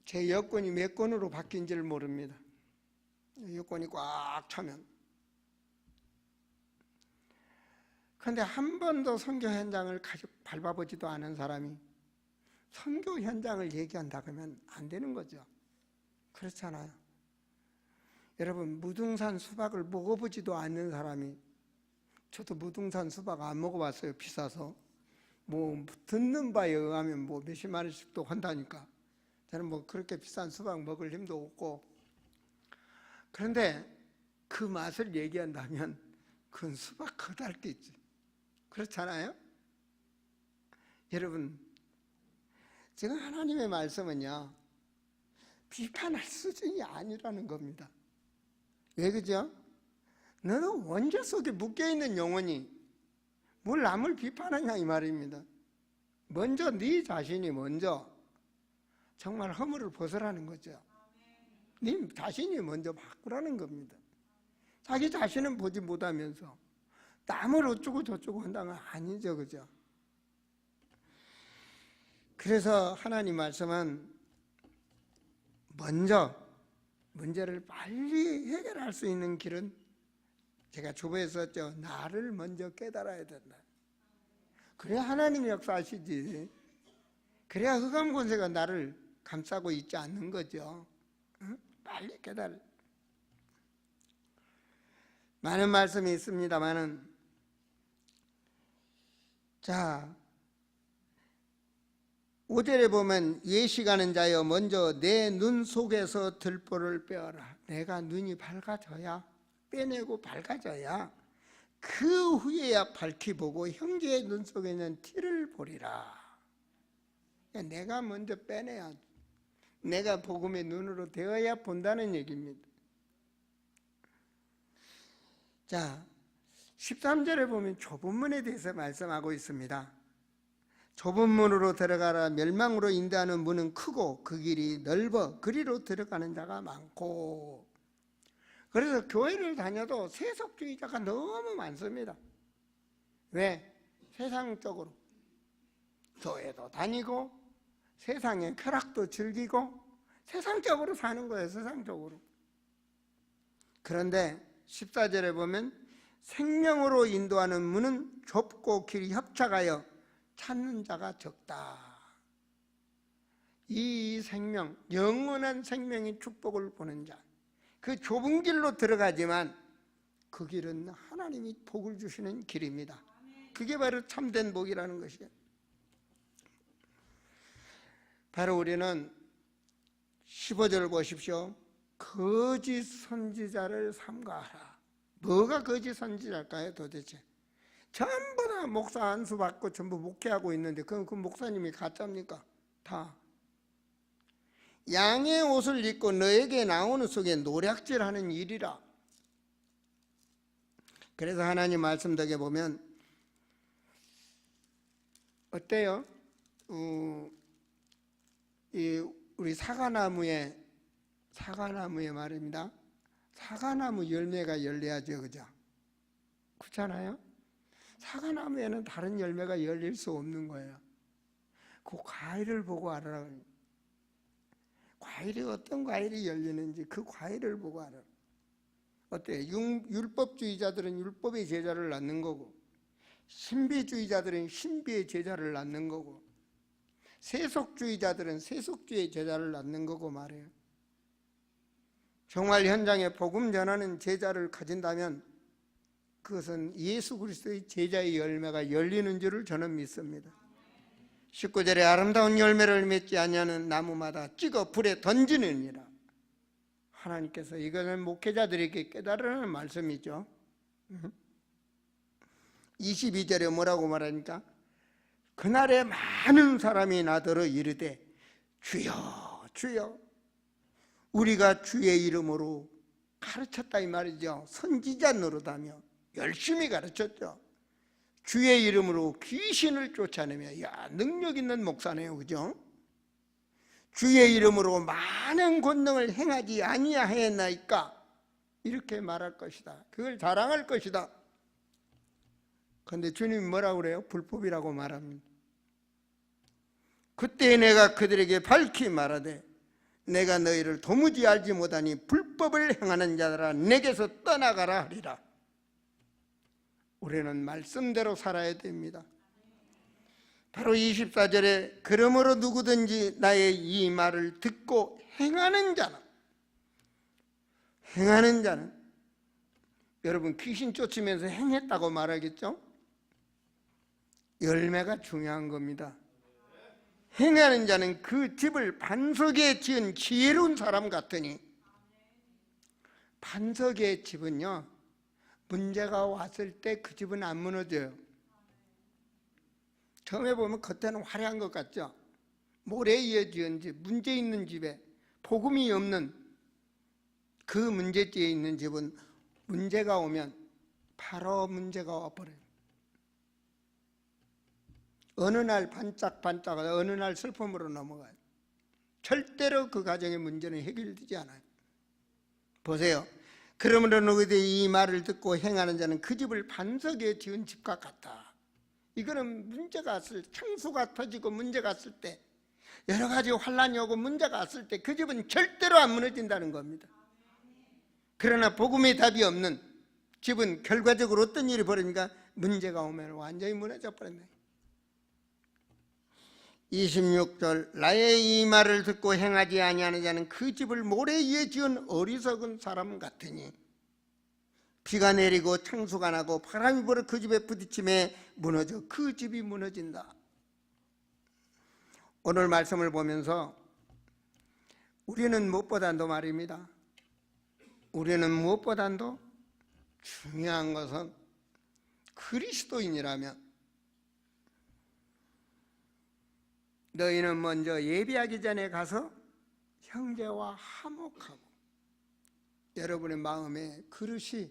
제 여권이 몇 권으로 바뀐지를 모릅니다. 여권이 꽉 차면. 그런데 한 번도 선교 현장을 밟아보지도 않은 사람이 선교 현장을 얘기한다 그러면 안 되는 거죠. 그렇잖아요. 여러분, 무등산 수박을 먹어보지도 않는 사람이, 저도 무등산 수박 안 먹어봤어요. 비싸서. 듣는 바에 의하면 몇십만 원씩도 한다니까. 저는 그렇게 비싼 수박 먹을 힘도 없고. 그런데 그 맛을 얘기한다면 그건 수박 커다랗겠지. 그렇잖아요? 여러분, 지금 하나님의 말씀은요, 비판할 수준이 아니라는 겁니다. 왜 그죠? 너는 원죄 속에 묶여있는 영혼이 뭘 남을 비판하냐 이 말입니다. 먼저 네 자신이 먼저 정말 허물을 벗으라는 거죠. 네 자신이 먼저 바꾸라는 겁니다. 자기 자신은 보지 못하면서 남을 어쩌고 저쩌고 한다면 아니죠, 그죠? 그래서 하나님 말씀은 먼저 문제를 빨리 해결할 수 있는 길은 제가 주보에 썼죠. 나를 먼저 깨달아야 된다. 그래야 하나님이 역사하시지. 그래야 흑암 권세가 나를 감싸고 있지 않는 거죠. 응? 빨리 깨달아. 많은 말씀이 있습니다만은, 자, 5절에 보면 예시가는 자여 먼저 내 눈 속에서 들보를 빼어라. 내가 눈이 밝아져야, 빼내고 밝아져야 그 후에야 밝히 보고 형제의 눈 속에 있는 티를 보리라. 내가 먼저 빼내야, 내가 복음의 눈으로 되어야 본다는 얘기입니다. 자, 13절에 보면 좁은 문에 대해서 말씀하고 있습니다. 좁은 문으로 들어가라. 멸망으로 인도하는 문은 크고 그 길이 넓어 그리로 들어가는 자가 많고. 그래서 교회를 다녀도 세속주의자가 너무 많습니다. 왜? 세상적으로 교회도 다니고 세상의 쾌락도 즐기고 세상적으로 사는 거예요. 세상적으로. 그런데 14절에 보면 생명으로 인도하는 문은 좁고 길이 협착하여 찾는 자가 적다. 이 생명, 영원한 생명의 축복을 보는 자, 그 좁은 길로 들어가지만 그 길은 하나님이 복을 주시는 길입니다. 그게 바로 참된 복이라는 것이에요. 바로 우리는 15절 보십시오. 거짓 선지자를 삼가하라. 뭐가 거짓 선지자일까요 도대체? 전부 다 목사 안수 받고 전부 목회하고 있는데 그럼 그 목사님이 가짜입니까? 다. 양의 옷을 입고 너에게 나오는 속에 노략질하는 일이라. 그래서 하나님 말씀 덕에 보면 어때요? 우리 사과나무에 말입니다. 사과나무 열매가 열려야죠, 그죠? 그렇잖아요? 사과나무에는 다른 열매가 열릴 수 없는 거예요. 그 과일을 보고 알아라. 과일이 어떤 과일이 열리는지 그 과일을 보고 알아라. 어때요? 율법주의자들은 율법의 제자를 낳는 거고, 신비주의자들은 신비의 제자를 낳는 거고, 세속주의자들은 세속주의의 제자를 낳는 거고 말이에요. 정말 현장에 복음 전하는 제자를 가진다면 그것은 예수 그리스도의 제자의 열매가 열리는 줄을 저는 믿습니다. 19절에 아름다운 열매를 맺지 아니하는 나무마다 찍어 불에 던지느니라. 하나님께서 이것은 목회자들에게 깨달으라는 말씀이죠. 22절에 뭐라고 말하니까 그날에 많은 사람이 나더러 이르되 주여 주여 우리가 주의 이름으로 가르쳤다 이 말이죠. 선지자 노릇하며 열심히 가르쳤죠. 주의 이름으로 귀신을 쫓아내며, 야, 능력 있는 목사네요, 그죠? 주의 이름으로 많은 권능을 행하지 아니하였나이까 이렇게 말할 것이다. 그걸 자랑할 것이다. 그런데 주님이 뭐라고 그래요? 불법이라고 말합니다. 그때 내가 그들에게 밝히 말하되 내가 너희를 도무지 알지 못하니 불법을 행하는 자들아 내게서 떠나가라 하리라. 우리는 말씀대로 살아야 됩니다. 바로 24절에 그러므로 누구든지 나의 이 말을 듣고 행하는 자는 여러분 귀신 쫓으면서 행했다고 말하겠죠? 열매가 중요한 겁니다. 행하는 자는 그 집을 반석에 지은 지혜로운 사람 같으니 반석의 집은요, 문제가 왔을 때 그 집은 안 무너져요. 처음에 보면 겉에는 화려한 것 같죠? 모래에 이어 지은 집, 문제 있는 집에 복음이 없는 그 문제지에 있는 집은 문제가 오면 바로 문제가 와버려요. 어느 날 반짝반짝, 어느 날 슬픔으로 넘어가요. 절대로 그 가정의 문제는 해결되지 않아요. 보세요. 그러므로 너희들이 이 말을 듣고 행하는 자는 그 집을 반석에 지은 집과 같다. 이거는 문제가 왔을 때, 창수가 터지고 문제가 왔을 때, 여러 가지 환란이 오고 문제가 왔을 때 그 집은 절대로 안 무너진다는 겁니다. 그러나 복음의 답이 없는 집은 결과적으로 어떤 일이 벌어지니까 문제가 오면 완전히 무너져 버렸네. 26절, 나의 이 말을 듣고 행하지 아니하는 자는 그 집을 모래 위에 지은 어리석은 사람 같으니 비가 내리고 창수가 나고 바람이 불어 그 집에 부딪힘에 무너져 그 집이 무너진다. 오늘 말씀을 보면서 우리는 무엇보다도 말입니다. 우리는 무엇보다도 중요한 것은 그리스도인이라면 너희는 먼저 예배하기 전에 가서 형제와 화목하고 여러분의 마음에 그릇이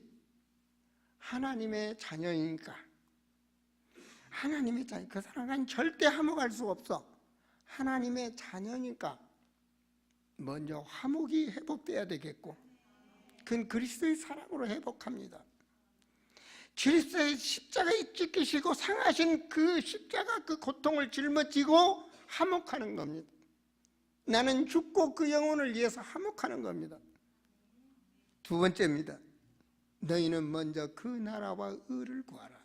하나님의 자녀이니까 하나님의 자녀, 그 사람과는 절대 화목할 수 없어. 하나님의 자녀니까 먼저 화목이 회복돼야 되겠고 그건 그리스도의 사랑으로 회복합니다. 그리스도의 십자가에 찢기시고 상하신 그 십자가 그 고통을 짊어지고 화목하는 겁니다. 나는 죽고 그 영혼을 위해서 화목하는 겁니다. 두 번째입니다. 너희는 먼저 그 나라와 의를 구하라.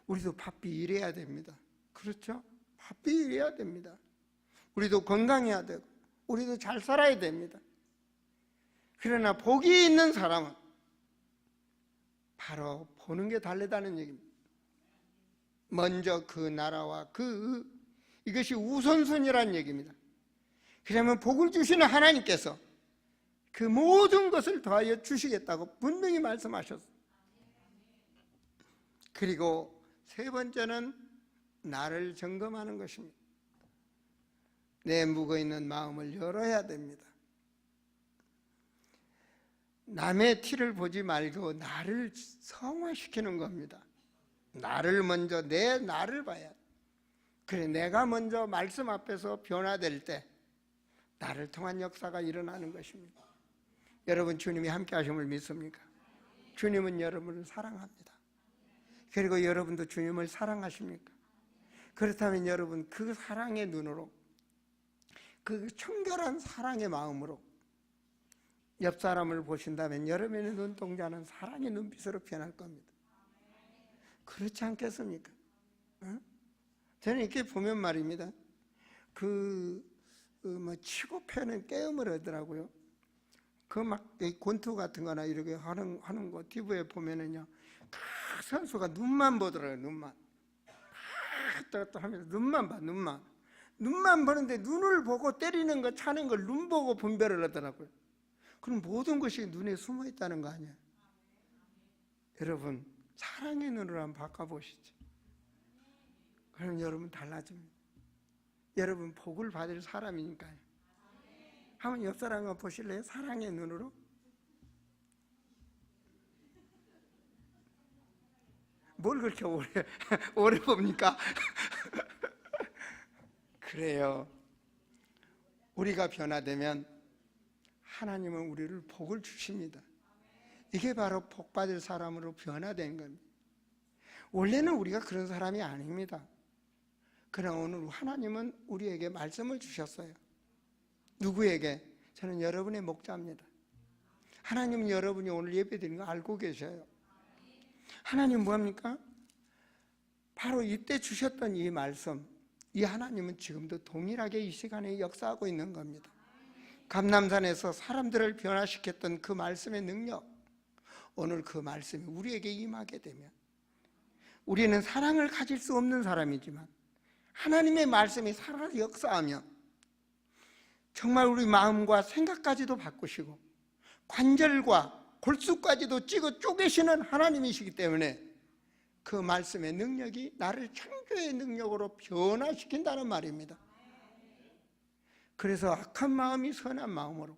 우리도 바삐 일해야 됩니다. 그렇죠? 바삐 일해야 됩니다. 우리도 건강해야 되고 우리도 잘 살아야 됩니다. 그러나 복이 있는 사람은 바로 보는 게 다르다는 얘기입니다. 먼저 그 나라와 이것이 우선순위라는 얘기입니다. 그러면 복을 주시는 하나님께서 그 모든 것을 더하여 주시겠다고 분명히 말씀하셨어요. 그리고 세 번째는 나를 점검하는 것입니다. 내 묵어있는 마음을 열어야 됩니다. 남의 티를 보지 말고 나를 성화시키는 겁니다. 나를 먼저 나를 봐야 돼. 그래, 내가 먼저 말씀 앞에서 변화될 때 나를 통한 역사가 일어나는 것입니다. 여러분, 주님이 함께 하심을 믿습니까? 주님은 여러분을 사랑합니다. 그리고 여러분도 주님을 사랑하십니까? 그렇다면 여러분 그 사랑의 눈으로, 그 청결한 사랑의 마음으로 옆 사람을 보신다면 여러분의 눈동자는 사랑의 눈빛으로 변할 겁니다. 그렇지 않겠습니까? 저는 이렇게 보면 말입니다. 치고 패는 깨움을 하더라고요. 권투 같은 거나 이렇게 하는 거 TV에 보면은요, 그 선수가 눈만 보더라고요. 눈만 하면서 눈만 봐. 눈만 보는데 눈을 보고 때리는 거 차는 걸 눈 보고 분별을 하더라고요. 그럼 모든 것이 눈에 숨어 있다는 거 아니에요? 여러분, 사랑의 눈으로 한번 바꿔보시죠. 그럼 여러분 달라집니다. 여러분 복을 받을 사람이니까요. 한번 옆 사람을 보실래요? 사랑의 눈으로. 뭘 그렇게 오래 봅니까? 그래요. 우리가 변화되면 하나님은 우리를 복을 주십니다. 이게 바로 복 받을 사람으로 변화된 겁니다. 원래는 우리가 그런 사람이 아닙니다. 그러나 오늘 하나님은 우리에게 말씀을 주셨어요. 누구에게? 저는 여러분의 목자입니다. 하나님은 여러분이 오늘 예배드리는 거 알고 계셔요. 하나님 뭐합니까? 바로 이때 주셨던 이 말씀, 이 하나님은 지금도 동일하게 이 시간에 역사하고 있는 겁니다. 감람산에서 사람들을 변화시켰던 그 말씀의 능력, 오늘 그 말씀이 우리에게 임하게 되면 우리는 사랑을 가질 수 없는 사람이지만 하나님의 말씀이 살아서 역사하며 정말 우리 마음과 생각까지도 바꾸시고 관절과 골수까지도 찍어 쪼개시는 하나님이시기 때문에 그 말씀의 능력이 나를 창조의 능력으로 변화시킨다는 말입니다. 그래서 악한 마음이 선한 마음으로,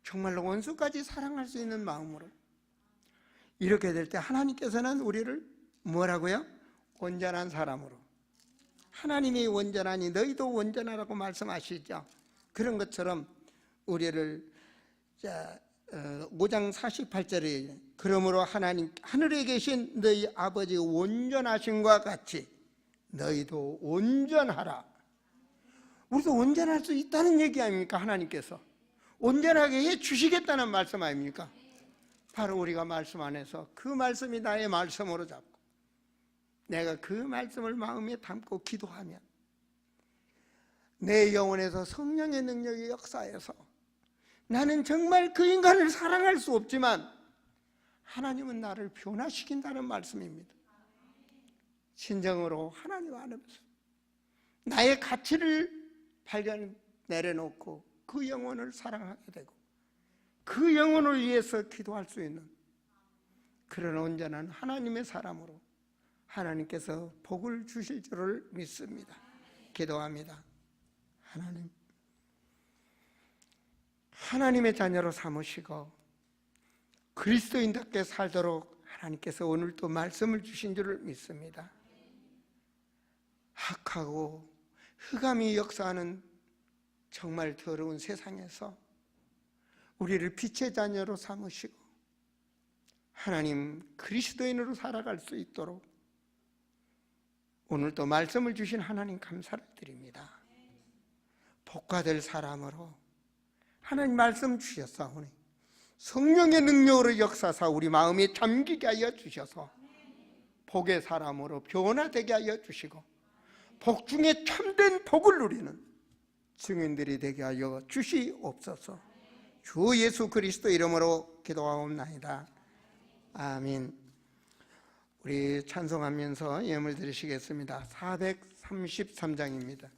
정말로 원수까지 사랑할 수 있는 마음으로, 이렇게 될 때 하나님께서는 우리를 뭐라고요? 온전한 사람으로. 하나님이 온전하니 너희도 온전하라고 말씀하시죠. 그런 것처럼 우리를 5장 48절에 그러므로 하나님 하늘에 계신 너희 아버지가 온전하심과 같이 너희도 온전하라. 우리도 온전할 수 있다는 얘기 아닙니까? 하나님께서 온전하게 해 주시겠다는 말씀 아닙니까? 바로 우리가 말씀 안에서 그 말씀이 나의 말씀으로 잡고 내가 그 말씀을 마음에 담고 기도하면 내 영혼에서 성령의 능력이 역사해서 나는 정말 그 인간을 사랑할 수 없지만 하나님은 나를 변화시킨다는 말씀입니다. 진정으로 하나님 안에서 나의 가치를 내려놓고 그 영혼을 사랑하게 되고 그 영혼을 위해서 기도할 수 있는 그런 온전한 하나님의 사람으로 하나님께서 복을 주실 줄을 믿습니다. 기도합니다. 하나님의 자녀로 삼으시고 그리스도인답게 살도록 하나님께서 오늘 또 말씀을 주신 줄을 믿습니다. 악하고 흑암이 역사하는 정말 더러운 세상에서 우리를 빛의 자녀로 삼으시고 하나님 그리스도인으로 살아갈 수 있도록 오늘 또 말씀을 주신 하나님 감사를 드립니다. 복받을 사람으로 하나님 말씀 주셨사오니 성령의 능력으로 역사사 우리 마음에 잠기게 하여 주셔서 복의 사람으로 변화되게 하여 주시고 복 중에 참된 복을 누리는 증인들이 되게 하여 주시옵소서. 주 예수 그리스도 이름으로 기도하옵나이다. 아멘. 우리 찬송하면서 예물 드리시겠습니다. 433장입니다.